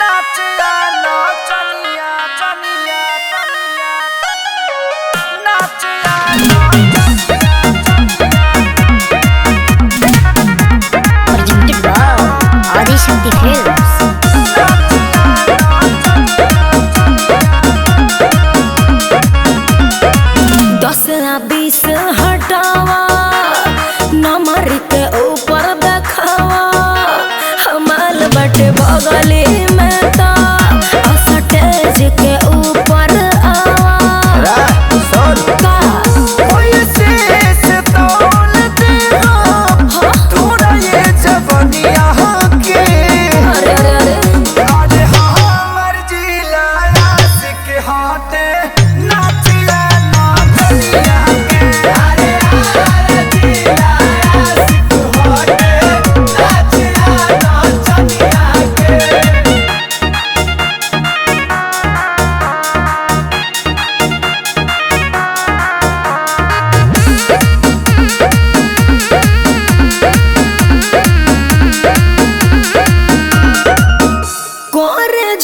Nachiyar नाचनिया chaniya Nachiyar Presented by Adi Shakti Films. दसरा बीस हटावा नंबर के ऊपर देखावा हमाल बटे बगली में तो स्टेज के ऊपर आवा का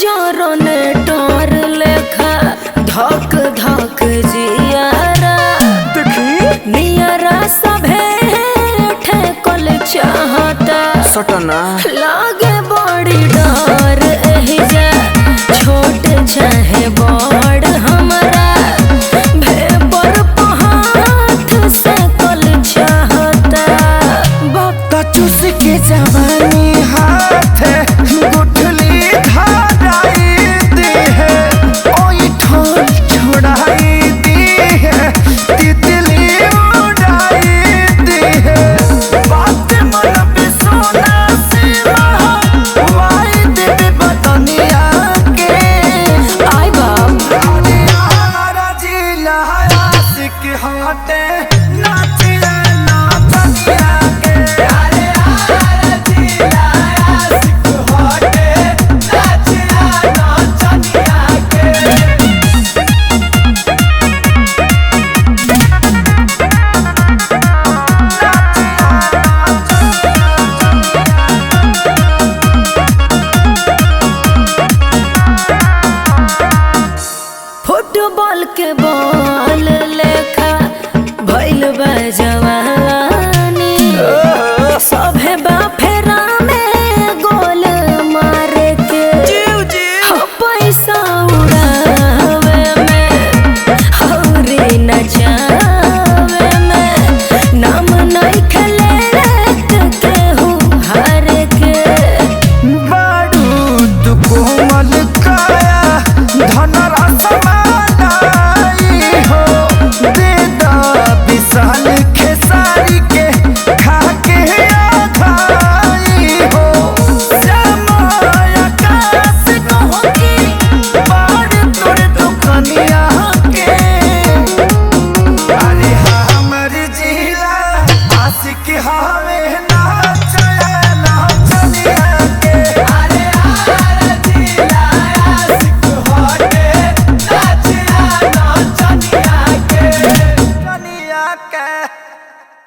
जोरने टोर लेखा धक धक जियारा नियरा सभे ठेकल चाहता सटना